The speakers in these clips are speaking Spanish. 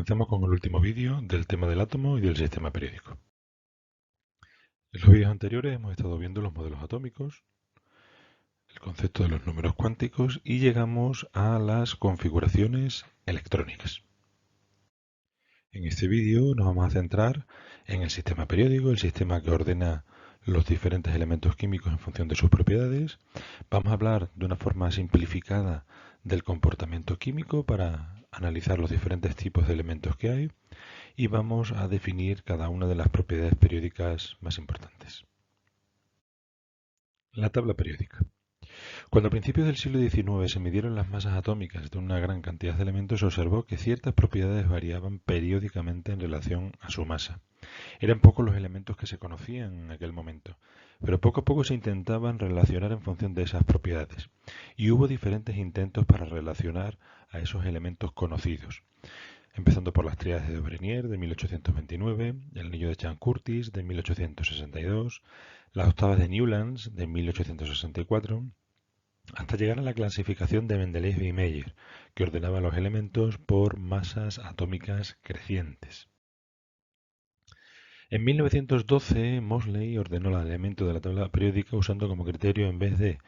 Comenzamos con el último vídeo del tema del átomo y del sistema periódico. En los vídeos anteriores hemos estado viendo los modelos atómicos, el concepto de los números cuánticos y llegamos a las configuraciones electrónicas. En este vídeo nos vamos a centrar en el sistema periódico, el sistema que ordena los diferentes elementos químicos en función de sus propiedades. Vamos a hablar de una forma simplificada del comportamiento químico para analizar los diferentes tipos de elementos que hay y vamos a definir cada una de las propiedades periódicas más importantes. La tabla periódica. Cuando a principios del siglo XIX se midieron las masas atómicas de una gran cantidad de elementos, se observó que ciertas propiedades variaban periódicamente en relación a su masa. Eran pocos los elementos que se conocían en aquel momento, pero poco a poco se intentaban relacionar en función de esas propiedades, y hubo diferentes intentos para relacionar a esos elementos conocidos, empezando por las tríades de Brenier de 1829, el anillo de Chern-Curtis de 1862, las octavas de Newlands de 1864, hasta llegar a la clasificación de Mendeleev y Meyer, que ordenaba los elementos por masas atómicas crecientes. En 1912, Moseley ordenó el elemento de la tabla periódica usando como criterio, en vez de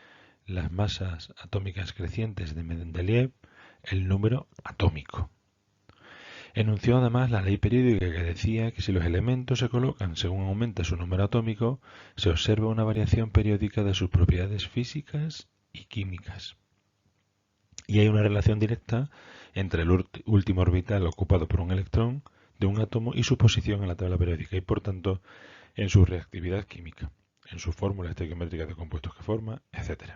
las masas atómicas crecientes de Mendeleev, el número atómico. Enunció además la ley periódica que decía que si los elementos se colocan según aumenta su número atómico, se observa una variación periódica de sus propiedades físicas y químicas. Y hay una relación directa entre el último orbital ocupado por un electrón de un átomo y su posición en la tabla periódica y, por tanto, en su reactividad química, en su fórmula estequiométrica de compuestos que forma, etc.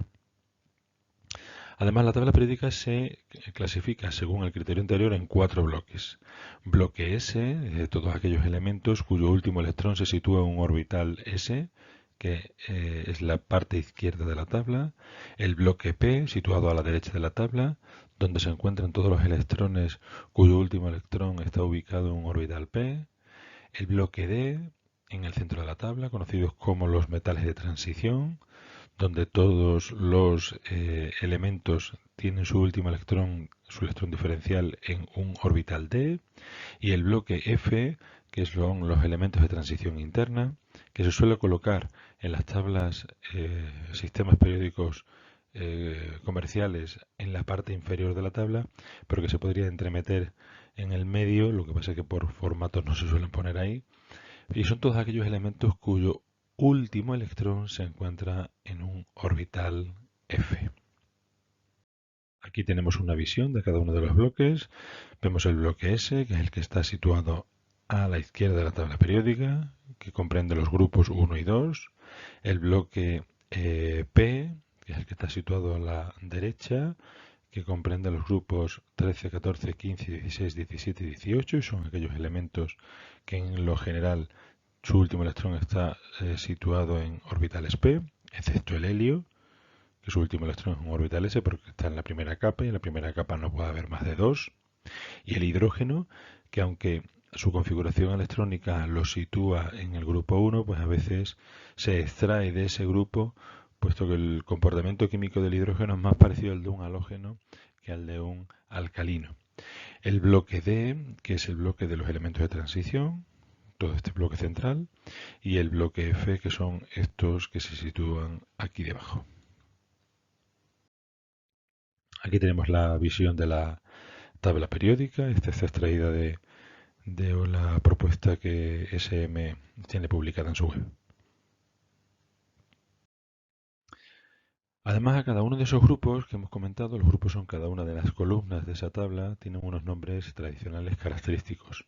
Además, la tabla periódica se clasifica, según el criterio anterior, en 4 bloques. Bloque S, de todos aquellos elementos cuyo último electrón se sitúa en un orbital S, que es la parte izquierda de la tabla. El bloque P, situado a la derecha de la tabla, donde se encuentran todos los electrones cuyo último electrón está ubicado en un orbital P. El bloque D, en el centro de la tabla, conocidos como los metales de transición, donde todos los elementos tienen su último electrón, su electrón diferencial en un orbital D, y el bloque F, que son los elementos de transición interna, que se suele colocar en las tablas sistemas periódicos comerciales en la parte inferior de la tabla, pero que se podría entremeter en el medio, lo que pasa es que por formatos no se suelen poner ahí, y son todos aquellos elementos cuyo último electrón se encuentra en un orbital F. Aquí tenemos una visión de cada uno de los bloques. Vemos el bloque S, que es el que está situado a la izquierda de la tabla periódica, que comprende los grupos 1 y 2. El bloque P, que es el que está situado a la derecha, que comprende los grupos 13, 14, 15, 16, 17 y 18, y son aquellos elementos que en lo general su último electrón está situado en orbitales P, excepto el helio, que su último electrón es un orbital S porque está en la primera capa y en la primera capa no puede haber más de 2. Y el hidrógeno, que aunque su configuración electrónica lo sitúa en el grupo 1, pues a veces se extrae de ese grupo, puesto que el comportamiento químico del hidrógeno es más parecido al de un halógeno que al de un alcalino. El bloque D, que es el bloque de los elementos de transición, todo este bloque central, y el bloque F, que son estos que se sitúan aquí debajo. Aquí tenemos la visión de la tabla periódica. Esta está extraída de la propuesta que SM tiene publicada en su web. Además, a cada uno de esos grupos que hemos comentado, los grupos son cada una de las columnas de esa tabla, tienen unos nombres tradicionales característicos.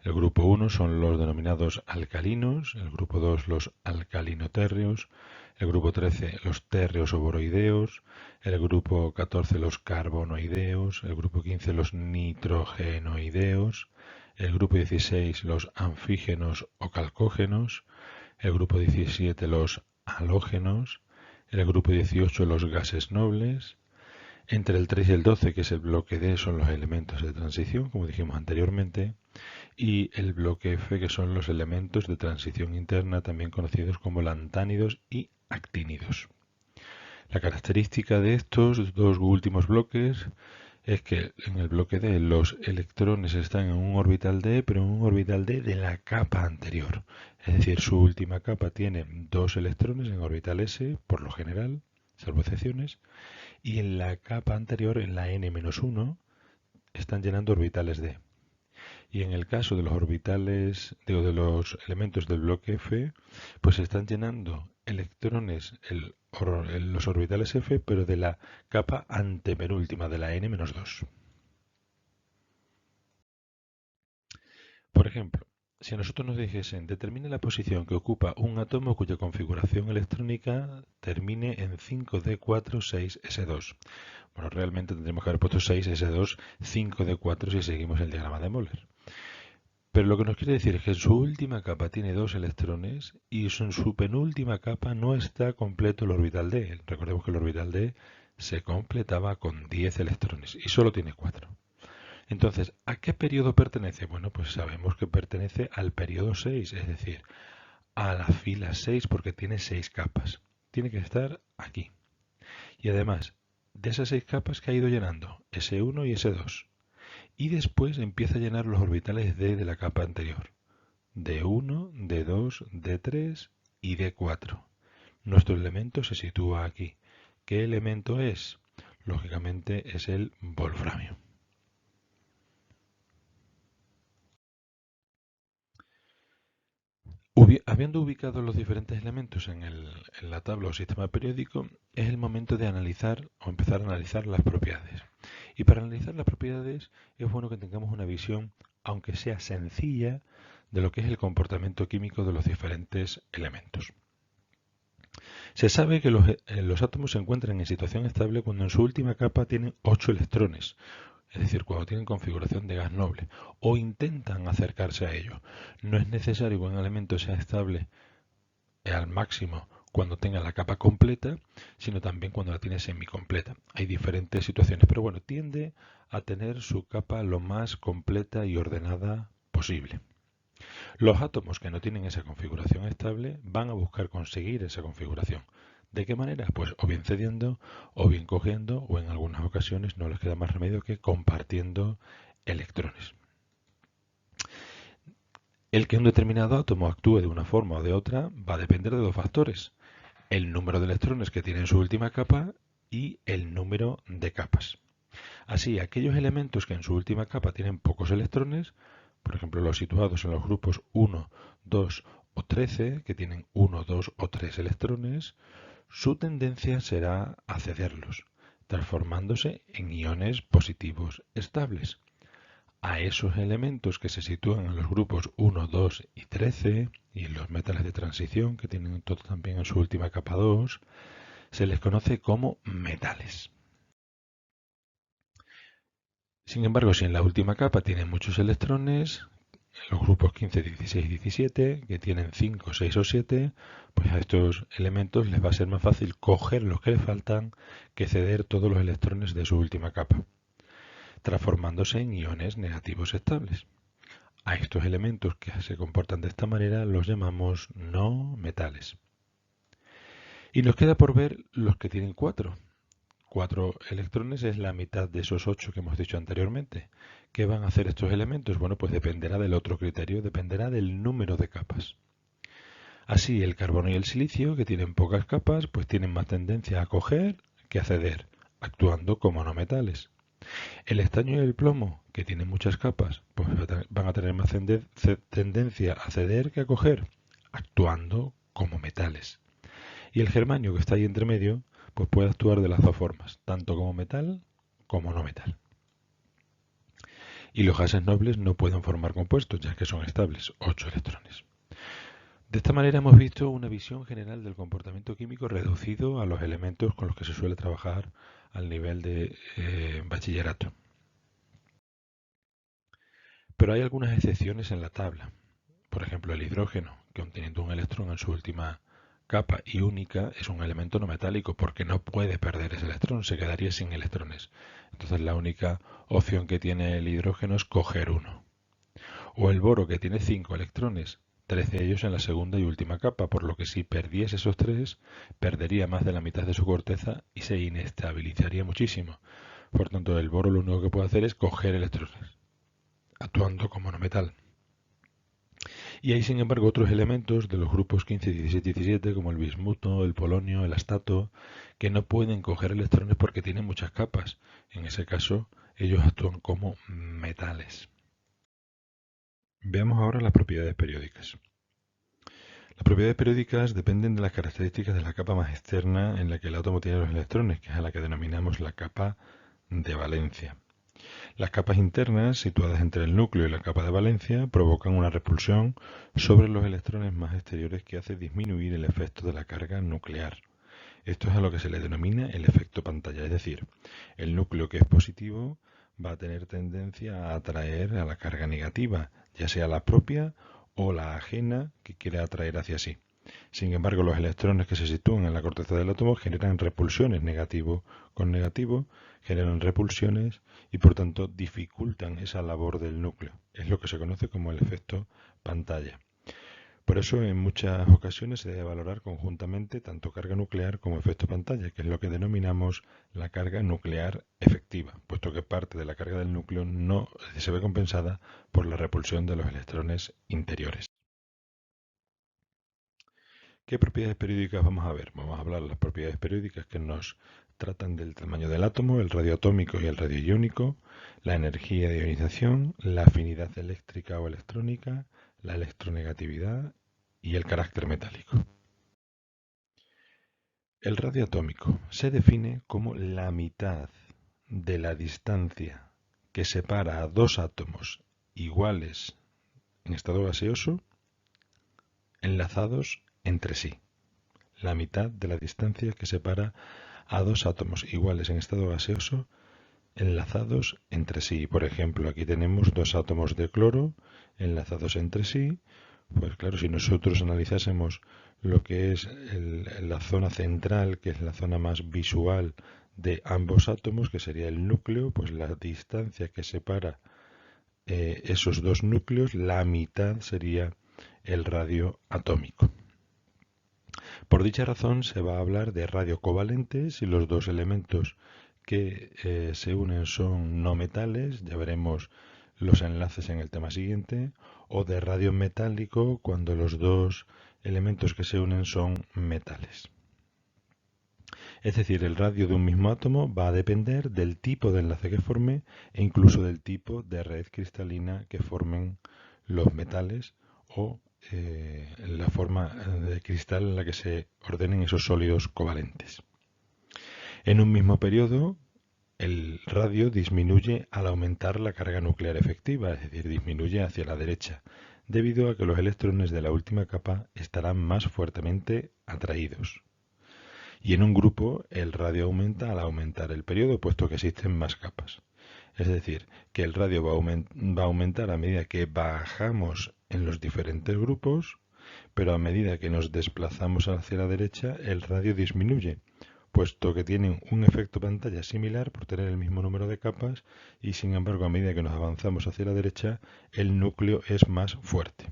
El grupo 1 son los denominados alcalinos, el grupo 2 los alcalinotérreos, el grupo 13 los térreos o boroideos, el grupo 14 los carbonoideos, el grupo 15 los nitrogenoideos, el grupo 16 los anfígenos o calcógenos, el grupo 17 los halógenos, el grupo 18 los gases nobles. Entre el 3 y el 12, que es el bloque D, son los elementos de transición, como dijimos anteriormente, y el bloque F, que son los elementos de transición interna, también conocidos como lantánidos y actínidos. La característica de estos dos últimos bloques es que en el bloque D los electrones están en un orbital D, pero en un orbital D de la capa anterior. Es decir, su última capa tiene 2 electrones en orbital S, por lo general, salvo excepciones, y en la capa anterior, en la n-1, están llenando orbitales D. Y en el caso de los orbitales, digo, de los elementos del bloque F, pues se están llenando electrones los orbitales F, pero de la capa antepenúltima, de la n-2. Por ejemplo, si a nosotros nos dijesen, determine la posición que ocupa un átomo cuya configuración electrónica termine en 5d4,6s2. Bueno, realmente tendríamos que haber puesto 6s2, 5d4 si seguimos el diagrama de Möller. Pero lo que nos quiere decir es que en su última capa tiene 2 electrones y en su penúltima capa no está completo el orbital D. Recordemos que el orbital D se completaba con 10 electrones y solo tiene 4. Entonces, ¿a qué periodo pertenece? Bueno, pues sabemos que pertenece al periodo 6, es decir, a la fila 6 porque tiene 6 capas. Tiene que estar aquí. Y además, de esas 6 capas que ha ido llenando, S1 y S2. Y después empieza a llenar los orbitales D de la capa anterior. D1, D2, D3 y D4. Nuestro elemento se sitúa aquí. ¿Qué elemento es? Lógicamente es el wolframio. Habiendo ubicado los diferentes elementos en la tabla o sistema periódico, es el momento de analizar o empezar a analizar las propiedades. Y para analizar las propiedades es bueno que tengamos una visión, aunque sea sencilla, de lo que es el comportamiento químico de los diferentes elementos. Se sabe que los átomos se encuentran en situación estable cuando en su última capa tienen 8 electrones, es decir, cuando tienen configuración de gas noble, o intentan acercarse a ello. No es necesario que un elemento sea estable al máximo cuando tenga la capa completa, sino también cuando la tiene semicompleta. Hay diferentes situaciones, pero bueno, tiende a tener su capa lo más completa y ordenada posible. Los átomos que no tienen esa configuración estable van a buscar conseguir esa configuración. ¿De qué manera? Pues o bien cediendo, o bien cogiendo, o en algunas ocasiones no les queda más remedio que compartiendo electrones. El que un determinado átomo actúe de una forma o de otra va a depender de dos factores: el número de electrones que tiene en su última capa y el número de capas. Así, aquellos elementos que en su última capa tienen pocos electrones, por ejemplo los situados en los grupos 1, 2 o 13, que tienen 1, 2 o 3 electrones, su tendencia será a cederlos, transformándose en iones positivos estables. A esos elementos que se sitúan en los grupos 1, 2 y 13, y en los metales de transición, que tienen todo también en su última capa 2, se les conoce como metales. Sin embargo, si en la última capa tienen muchos electrones, en los grupos 15, 16 y 17, que tienen 5, 6 o 7, pues a estos elementos les va a ser más fácil coger los que les faltan que ceder todos los electrones de su última capa, transformándose en iones negativos estables. A estos elementos que se comportan de esta manera los llamamos no metales. Y nos queda por ver los que tienen 4. 4 electrones es la mitad de esos 8 que hemos dicho anteriormente. ¿Qué van a hacer estos elementos? Bueno, pues dependerá del otro criterio, dependerá del número de capas. Así, el carbono y el silicio, que tienen pocas capas, pues tienen más tendencia a coger que a ceder, actuando como no metales. El estaño y el plomo, que tienen muchas capas, pues van a tener más tendencia a ceder que a coger, actuando como metales. Y el germanio, que está ahí entre medio, pues puede actuar de las dos formas, tanto como metal como no metal. Y los gases nobles no pueden formar compuestos, ya que son estables, 8 electrones. De esta manera hemos visto una visión general del comportamiento químico reducido a los elementos con los que se suele trabajar al nivel de bachillerato. Pero hay algunas excepciones en la tabla. Por ejemplo, el hidrógeno, que aun teniendo un electrón en su última capa y única, es un elemento no metálico porque no puede perder ese electrón, se quedaría sin electrones. Entonces la única opción que tiene el hidrógeno es coger uno. O el boro, que tiene 5 electrones, 13 de ellos en la segunda y última capa, por lo que si perdiese esos 3, perdería más de la mitad de su corteza y se inestabilizaría muchísimo. Por tanto, el boro lo único que puede hacer es coger electrones, actuando como no metal. Y hay, sin embargo, otros elementos de los grupos 15, 16 y 17, como el bismuto, el polonio, el astato, que no pueden coger electrones porque tienen muchas capas. En ese caso, ellos actúan como metales. Veamos ahora las propiedades periódicas. Las propiedades periódicas dependen de las características de la capa más externa en la que el átomo tiene los electrones, que es a la que denominamos la capa de valencia. Las capas internas, situadas entre el núcleo y la capa de valencia, provocan una repulsión sobre los electrones más exteriores que hace disminuir el efecto de la carga nuclear. Esto es a lo que se le denomina el efecto pantalla, es decir, el núcleo que es positivo va a tener tendencia a atraer a la carga negativa, ya sea la propia o la ajena que quiere atraer hacia sí. Sin embargo, los electrones que se sitúan en la corteza del átomo generan repulsiones negativo con negativo, generan repulsiones y por tanto dificultan esa labor del núcleo. Es lo que se conoce como el efecto pantalla. Por eso en muchas ocasiones se debe valorar conjuntamente tanto carga nuclear como efecto pantalla, que es lo que denominamos la carga nuclear efectiva, puesto que parte de la carga del núcleo no se ve compensada por la repulsión de los electrones interiores. ¿Qué propiedades periódicas vamos a ver? Vamos a hablar de las propiedades periódicas que nos tratan del tamaño del átomo, el radio atómico y el radio iónico, la energía de ionización, la afinidad eléctrica o electrónica, la electronegatividad y el carácter metálico. El radio atómico se define como la mitad de la distancia que separa a dos átomos iguales en estado gaseoso enlazados entre sí. La mitad de la distancia que separa a dos átomos iguales en estado gaseoso enlazados entre sí. Por ejemplo, aquí tenemos dos átomos de cloro enlazados entre sí. Pues claro, si nosotros analizásemos lo que es la zona central, que es la zona más visual de ambos átomos, que sería el núcleo, pues la distancia que separa esos dos núcleos, la mitad sería el radio atómico. Por dicha razón se va a hablar de radio covalente si los dos elementos que se unen son no metales, ya veremos los enlaces en el tema siguiente, o de radio metálico cuando los dos elementos que se unen son metales. Es decir, el radio de un mismo átomo va a depender del tipo de enlace que forme e incluso del tipo de red cristalina que formen los metales o la forma de cristal en la que se ordenen esos sólidos covalentes. En un mismo periodo, el radio disminuye al aumentar la carga nuclear efectiva, es decir, disminuye hacia la derecha, debido a que los electrones de la última capa estarán más fuertemente atraídos. Y en un grupo, el radio aumenta al aumentar el periodo, puesto que existen más capas. Es decir, que el radio va a aumentar a medida que bajamos en los diferentes grupos, pero a medida que nos desplazamos hacia la derecha, el radio disminuye, puesto que tienen un efecto pantalla similar por tener el mismo número de capas y sin embargo a medida que nos avanzamos hacia la derecha, el núcleo es más fuerte.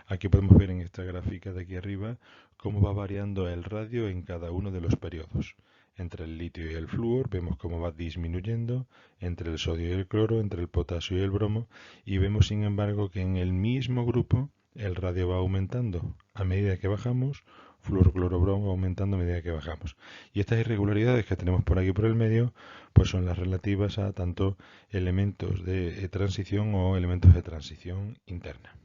Aquí podemos ver en esta gráfica de aquí arriba cómo va variando el radio en cada uno de los periodos. Entre el litio y el flúor vemos cómo va disminuyendo, entre el sodio y el cloro, entre el potasio y el bromo, y vemos sin embargo que en el mismo grupo el radio va aumentando a medida que bajamos, flúor, cloro, bromo aumentando a medida que bajamos. Y estas irregularidades que tenemos por aquí por el medio, pues son las relativas a tanto elementos de transición o elementos de transición interna.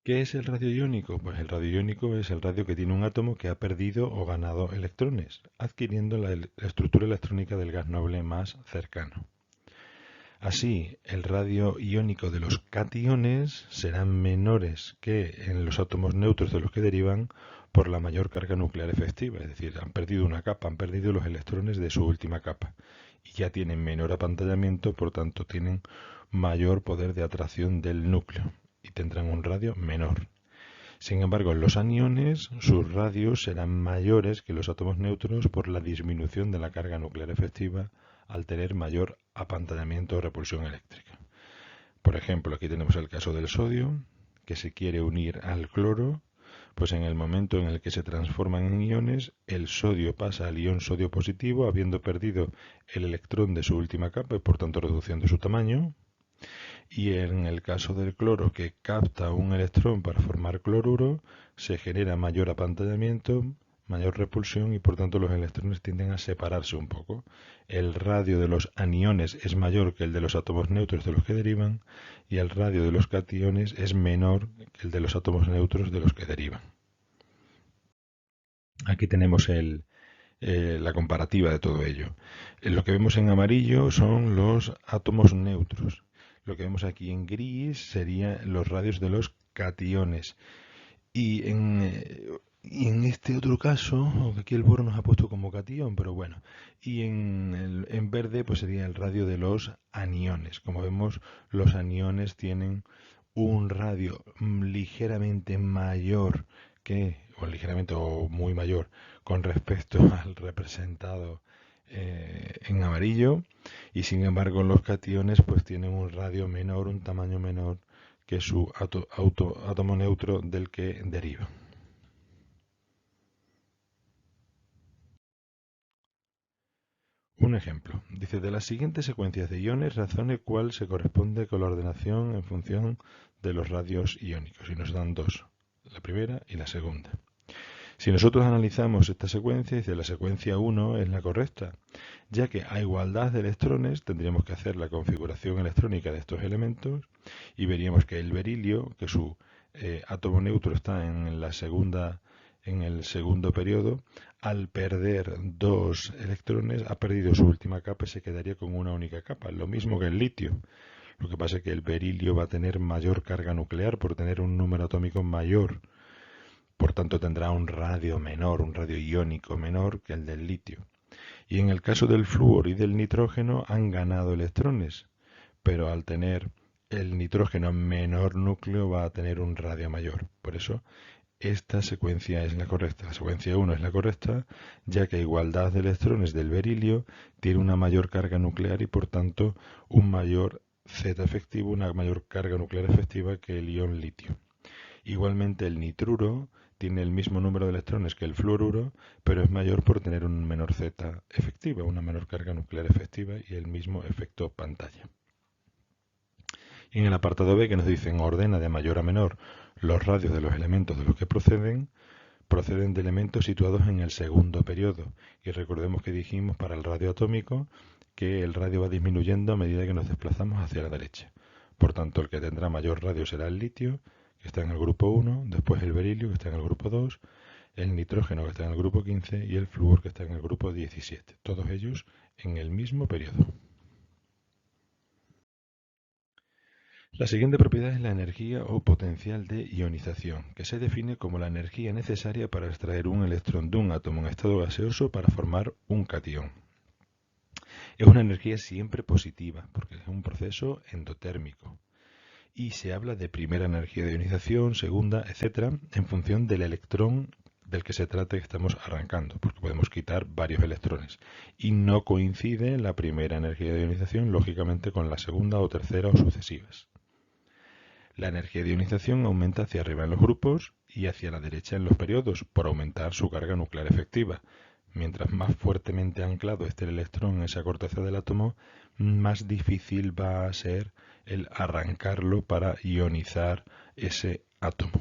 ¿Qué es el radio iónico? Pues el radio iónico es el radio que tiene un átomo que ha perdido o ganado electrones, adquiriendo la estructura electrónica del gas noble más cercano. Así, el radio iónico de los cationes serán menores que en los átomos neutros de los que derivan por la mayor carga nuclear efectiva, es decir, han perdido una capa, han perdido los electrones de su última capa y ya tienen menor apantallamiento, por tanto tienen mayor poder de atracción del núcleo y tendrán un radio menor. Sin embargo, en los aniones, sus radios serán mayores que los átomos neutros por la disminución de la carga nuclear efectiva al tener mayor apantallamiento o repulsión eléctrica. Por ejemplo, aquí tenemos el caso del sodio, que se quiere unir al cloro, Pues en el momento en el que se transforman en iones, el sodio pasa al ion sodio positivo, habiendo perdido el electrón de su última capa y por tanto reduciendo su tamaño. Y en el caso del cloro, que capta un electrón para formar cloruro, se genera mayor apantallamiento, mayor repulsión y por tanto los electrones tienden a separarse un poco. El radio de los aniones es mayor que el de los átomos neutros de los que derivan y el radio de los cationes es menor que el de los átomos neutros de los que derivan. Aquí tenemos la comparativa de todo ello. Lo que vemos en amarillo son los átomos neutros. Lo que vemos aquí en gris serían los radios de los cationes. Y en este otro caso, aquí el boro nos ha puesto como catión, pero bueno. Y en verde pues sería el radio de los aniones. Como vemos, los aniones tienen un radio ligeramente mayor o ligeramente o muy mayor, con respecto al representado en amarillo, y sin embargo los cationes pues tienen un radio menor, un tamaño menor que su átomo neutro del que deriva. Un ejemplo. Dice, de las siguientes secuencias de iones, razone cuál se corresponde con la ordenación en función de los radios iónicos. Y nos dan dos, la primera y la segunda. Si nosotros analizamos esta secuencia, dice la secuencia 1 es la correcta, ya que a igualdad de electrones tendríamos que hacer la configuración electrónica de estos elementos y veríamos que el berilio, que su átomo neutro está en el segundo periodo, al perder dos electrones ha perdido su última capa y se quedaría con una única capa, lo mismo que el litio. Lo que pasa es que el berilio va a tener mayor carga nuclear por tener un número atómico mayor. Por tanto, tendrá un radio menor, un radio iónico menor que el del litio. Y en el caso del flúor y del nitrógeno han ganado electrones, pero al tener el nitrógeno menor núcleo va a tener un radio mayor. Por eso, esta secuencia es la correcta. La secuencia 1 es la correcta, ya que a igualdad de electrones del berilio tiene una mayor carga nuclear y por tanto un mayor Z efectivo, una mayor carga nuclear efectiva que el ion litio. Igualmente el nitruro tiene el mismo número de electrones que el fluoruro, pero es mayor por tener un menor Z efectiva, una menor carga nuclear efectiva y el mismo efecto pantalla. Y en el apartado B, que nos dicen ordena de mayor a menor los radios de los elementos de los que proceden de elementos situados en el segundo periodo. Y recordemos que dijimos para el radio atómico que el radio va disminuyendo a medida que nos desplazamos hacia la derecha. Por tanto, el que tendrá mayor radio será el litio, que está en el grupo 1, después el berilio, que está en el grupo 2, el nitrógeno, que está en el grupo 15, y el flúor, que está en el grupo 17. Todos ellos en el mismo periodo. La siguiente propiedad es la energía o potencial de ionización, que se define como la energía necesaria para extraer un electrón de un átomo en estado gaseoso para formar un catión. Es una energía siempre positiva, porque es un proceso endotérmico. Y se habla de primera energía de ionización, segunda, etcétera, en función del electrón del que se trate que estamos arrancando, porque podemos quitar varios electrones. Y no coincide la primera energía de ionización, lógicamente, con la segunda o tercera o sucesivas. La energía de ionización aumenta hacia arriba en los grupos y hacia la derecha en los periodos, por aumentar su carga nuclear efectiva. Mientras más fuertemente anclado esté el electrón en esa corteza del átomo, más difícil va a ser el arrancarlo para ionizar ese átomo.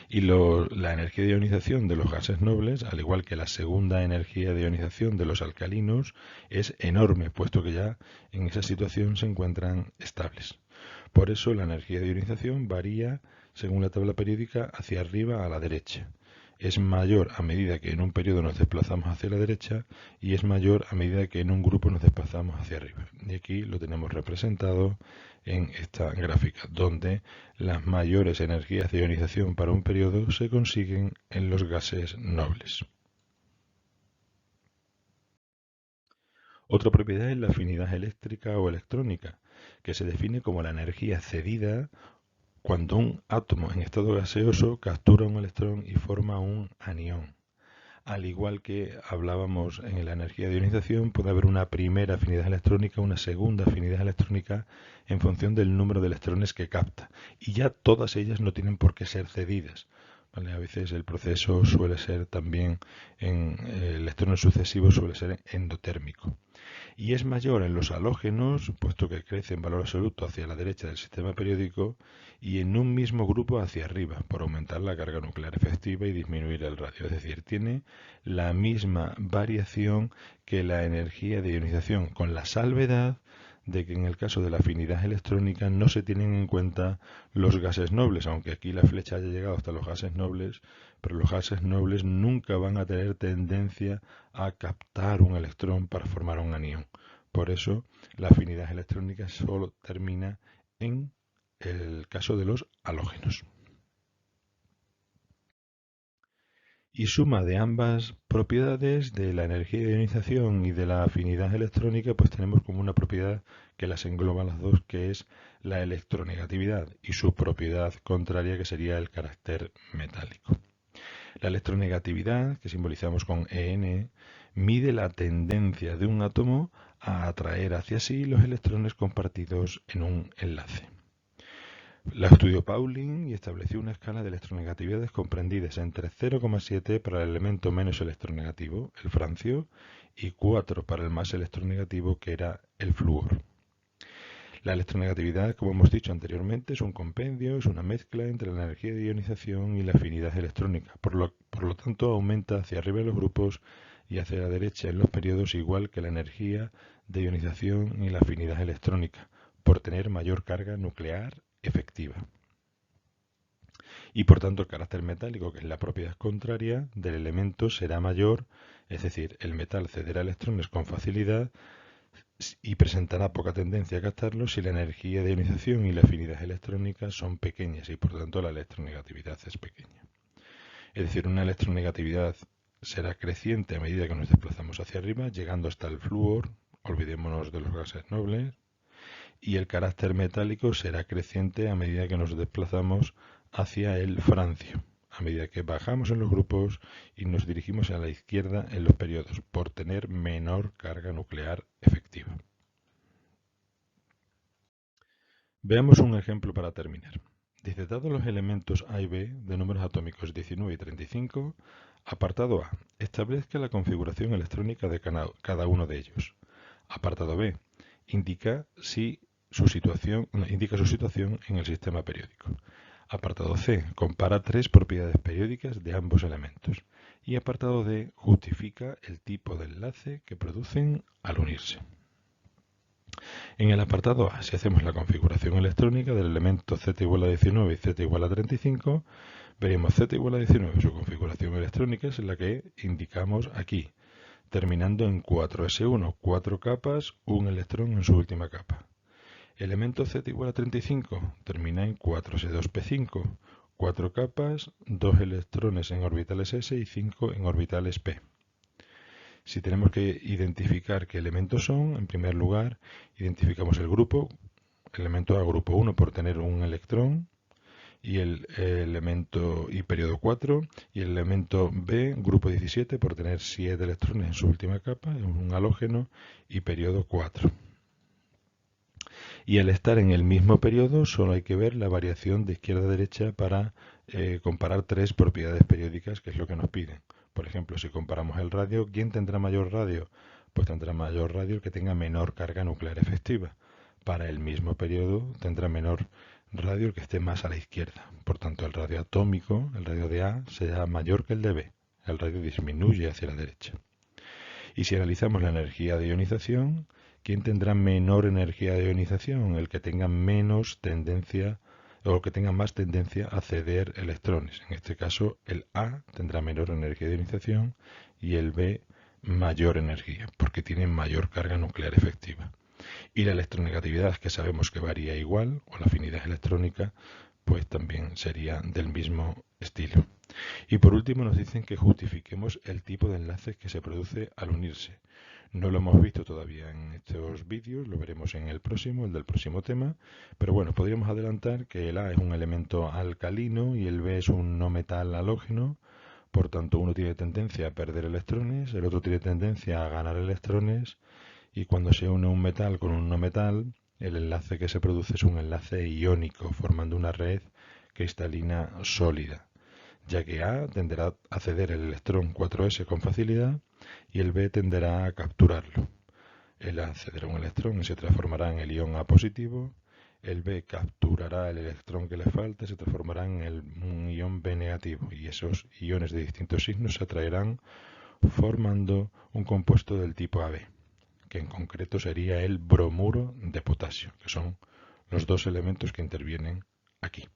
Y la energía de ionización de los gases nobles, al igual que la segunda energía de ionización de los alcalinos, es enorme, puesto que ya en esa situación se encuentran estables. Por eso la energía de ionización varía según la tabla periódica hacia arriba a la derecha. Es mayor a medida que en un periodo nos desplazamos hacia la derecha y es mayor a medida que en un grupo nos desplazamos hacia arriba. Y aquí lo tenemos representado en esta gráfica, donde las mayores energías de ionización para un periodo se consiguen en los gases nobles. Otra propiedad es la afinidad eléctrica o electrónica, que se define como la energía cedida cuando un átomo en estado gaseoso captura un electrón y forma un anión. Al igual que hablábamos en la energía de ionización, puede haber una primera afinidad electrónica, una segunda afinidad electrónica en función del número de electrones que capta. Y ya todas ellas no tienen por qué ser cedidas, ¿vale? A veces el proceso suele ser también, en electrones sucesivos, suele ser endotérmico. Y es mayor en los halógenos, puesto que crece en valor absoluto hacia la derecha del sistema periódico, y en un mismo grupo hacia arriba, por aumentar la carga nuclear efectiva y disminuir el radio. Es decir, tiene la misma variación que la energía de ionización, con la salvedad de que en el caso de la afinidad electrónica no se tienen en cuenta los gases nobles, aunque aquí la flecha haya llegado hasta los gases nobles, pero los gases nobles nunca van a tener tendencia a captar un electrón para formar un anión. Por eso la afinidad electrónica solo termina en el caso de los halógenos. Y suma de ambas propiedades, de la energía de ionización y de la afinidad electrónica, pues tenemos como una propiedad que las engloba las dos, que es la electronegatividad, y su propiedad contraria, que sería el carácter metálico. La electronegatividad, que simbolizamos con EN, mide la tendencia de un átomo a atraer hacia sí los electrones compartidos en un enlace. La estudió Pauling y estableció una escala de electronegatividades comprendidas entre 0,7 para el elemento menos electronegativo, el francio, y 4 para el más electronegativo, que era el flúor. La electronegatividad, como hemos dicho anteriormente, es un compendio, es una mezcla entre la energía de ionización y la afinidad electrónica. Por lo tanto, aumenta hacia arriba en los grupos y hacia la derecha en los periodos, igual que la energía de ionización y la afinidad electrónica, por tener mayor carga nuclear efectiva. Y por tanto el carácter metálico, que es la propiedad contraria del elemento, será mayor, es decir, el metal cederá electrones con facilidad y presentará poca tendencia a captarlos si la energía de ionización y la afinidad electrónica son pequeñas, y por tanto la electronegatividad es pequeña. Es decir, una electronegatividad será creciente a medida que nos desplazamos hacia arriba, llegando hasta el flúor, olvidémonos de los gases nobles, y el carácter metálico será creciente a medida que nos desplazamos hacia el francio, a medida que bajamos en los grupos y nos dirigimos a la izquierda en los periodos, por tener menor carga nuclear efectiva. Veamos un ejemplo para terminar. Dice, dados los elementos A y B de números atómicos 19 y 35, apartado A, establezca la configuración electrónica de cada uno de ellos. Apartado B, indica su situación en el sistema periódico. Apartado C, compara tres propiedades periódicas de ambos elementos. Y apartado D, justifica el tipo de enlace que producen al unirse. En el apartado A, si hacemos la configuración electrónica del elemento Z igual a 19 y Z igual a 35, veremos Z igual a 19, su configuración electrónica es la que indicamos aquí, terminando en 4s1, 4 capas, un electrón en su última capa. Elemento Z igual a 35 termina en 4s2p5, 4 capas, 2 electrones en orbitales s y 5 en orbitales p. Si tenemos que identificar qué elementos son, en primer lugar identificamos el grupo, elemento A grupo 1 por tener un electrón, y el elemento y periodo 4, y el elemento B grupo 17 por tener 7 electrones en su última capa, un halógeno, y periodo 4. Y al estar en el mismo periodo solo hay que ver la variación de izquierda a derecha para comparar tres propiedades periódicas, que es lo que nos piden. Por ejemplo, si comparamos el radio, ¿quién tendrá mayor radio? Pues tendrá mayor radio el que tenga menor carga nuclear efectiva. Para el mismo periodo tendrá menor radio el que esté más a la izquierda. Por tanto, el radio atómico, el radio de A, será mayor que el de B. El radio disminuye hacia la derecha. Y si analizamos la energía de ionización, ¿quién tendrá menor energía de ionización? El que tenga menos tendencia o que tenga más tendencia a ceder electrones. En este caso, el A tendrá menor energía de ionización y el B mayor energía, porque tiene mayor carga nuclear efectiva. Y la electronegatividad, que sabemos que varía igual, o la afinidad electrónica, pues también sería del mismo estilo. Y por último nos dicen que justifiquemos el tipo de enlaces que se produce al unirse. No lo hemos visto todavía en estos vídeos, lo veremos en el próximo, el del próximo tema, pero bueno, podríamos adelantar que el A es un elemento alcalino y el B es un no metal halógeno, por tanto uno tiene tendencia a perder electrones, el otro tiene tendencia a ganar electrones, y cuando se une un metal con un no metal, el enlace que se produce es un enlace iónico, formando una red cristalina sólida. ya que A tenderá a ceder el electrón 4s con facilidad y el B tenderá a capturarlo. El A cederá un electrón y se transformará en el ion A positivo. El B capturará el electrón que le falta y se transformará en un ion B negativo. Y esos iones de distintos signos se atraerán formando un compuesto del tipo AB, que en concreto sería el bromuro de potasio, que son los dos elementos que intervienen aquí.